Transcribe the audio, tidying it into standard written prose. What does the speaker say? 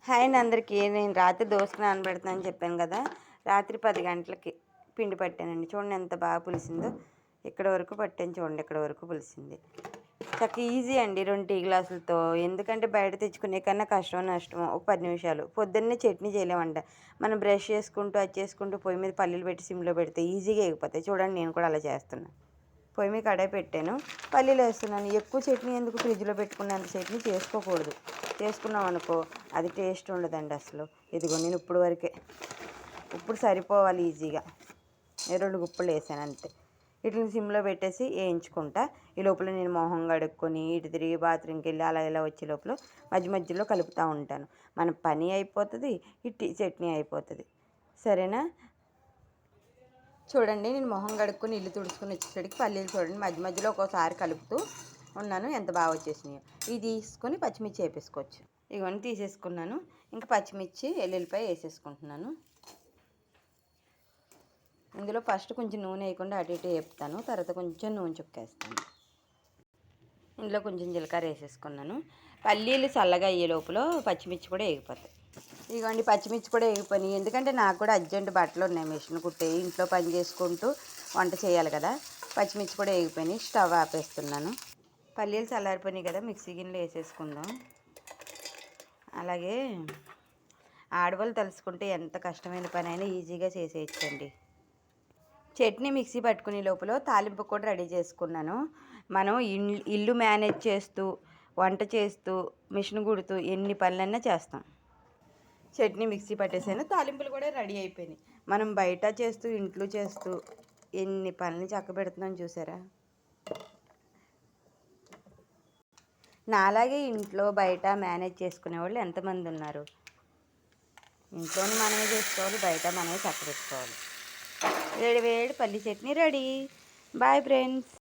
Hi అండి అందరికీ. నేను రాత్రి దోసకు నానబెడతానని చెప్పాను కదా. రాత్రి 10 గంటలకి పిండి పట్టానండి. చూడండి ఎంత బాగా పులిసిందో. ఇక్కడ వరకు పట్టాను చూడండి, ఇక్కడ వరకు పులిసింది. చక్కగా ఈజీ అండి 2 టీ గ్లాసులతో. ఎందుకంటే బయట తెచ్చుకునే కన్నా కష్టం నష్టం ఒక 10 నిమిషాలు. పొద్దున్నే చట్నీ చేయలేమంట. మనం బ్రష్ చేసుకుంటూ అది చేసుకుంటూ పొయ్యి మీద పల్లీలు పెట్టి సిమ్లో పెడితే ఈజీగా ఎగిపోతాయి. చూడండి నేను కూడా అలా చేస్తున్నాను. పొయ్యి మీద కడాయి పెట్టాను, పల్లీలు వేస్తున్నాను. ఎక్కువ చట్నీ ఎందుకు, ఫ్రిడ్జ్లో పెట్టుకున్నంత చట్నీ చేసుకోకూడదు. చేసుకున్నాం అనుకో అది టేస్ట్ ఉండదండి అసలు. ఇదిగో నేను ఇప్పుడు సరిపోవాలి ఈజీగా. 2 గుప్పలు వేసాను అంతే. వీటిని సిమ్లో పెట్టేసి వేయించుకుంటా. ఈ లోపల నేను మొహం కడుక్కొని ఇటు తిరిగి బాత్రూమ్కి వెళ్ళి అలా ఇలా వచ్చే లోపల మధ్యలో కలుపుతూ ఉంటాను. మన పని అయిపోతుంది, ఇటు చట్నీ అయిపోతుంది. సరేనా? చూడండి నేను మొహం కడుక్కొని ఇల్లు తుడుచుకొని వచ్చేసరికి పల్లీలు చూడండి మధ్యలో ఒక్కోసారి కలుపుతూ ఉన్నాను. ఎంత బాగా వచ్చేసినాయో. ఇది తీసుకొని పచ్చిమిర్చి వేపేసుకోవచ్చు. ఇవన్నీ తీసేసుకున్నాను. ఇంకా పచ్చిమిర్చి ఎల్లుల్లిపాయ వేసేసుకుంటున్నాను. ఇందులో ఫస్ట్ కొంచెం నూనె వేయకుండా అటు ఇటు వేపుతాను, తర్వాత కొంచెం నూనె చుక్కేస్తాను. ఇందులో కొంచెం జీలకర్ర వేసేసుకున్నాను. పల్లీలు చల్లగా అయ్యే లోపల పచ్చిమిర్చి కూడా వేగిపోతాయి. ఇదిగోండి పచ్చిమిర్చి కూడా వేగిపోయినాయి. ఎందుకంటే నాకు కూడా అర్జెంట్ బట్టలు ఉన్నాయి మిషన్ కుట్టే, ఇంట్లో పని చేసుకుంటూ వంట చేయాలి కదా. పచ్చిమిర్చి కూడా వేగిపోయినాయి. స్టవ్ ఆపేస్తున్నాను. పల్లీలు చల్లారిపోయినాయి కదా, మిక్సీ గిన్నెలో వేసేసుకుందాం. అలాగే ఆడవాళ్ళు తలుసుకుంటే ఎంత కష్టమైన పని అయినా ఈజీగా చేసేయచ్చండి. చట్నీ మిక్సీ పట్టుకునే లోపల తాలింపు కూడా రెడీ చేసుకున్నాను. మనం ఇల్లు మేనేజ్ చేస్తూ, వంట చేస్తూ, మిషన్ కుడుతూ ఎన్ని పనులన్నా చేస్తాం. చట్నీ మిక్సీ పట్టేసాను, తాలింపులు కూడా రెడీ అయిపోయినాయి. మనం బయట చేస్తూ ఇంట్లో చేస్తూ ఎన్ని పనులు చక్క పెడుతున్నాం చూసారా. నాలాగే ఇంట్లో బయట మేనేజ్ చేసుకునే వాళ్ళు ఎంతమంది ఉన్నారు. ఇంట్లోని మనమే చేసుకోవాలి, బయట మనమే చక్క పెట్టుకోవాలి. వేడి వేడి పల్లి చట్నీ రెడీ. Bye friends.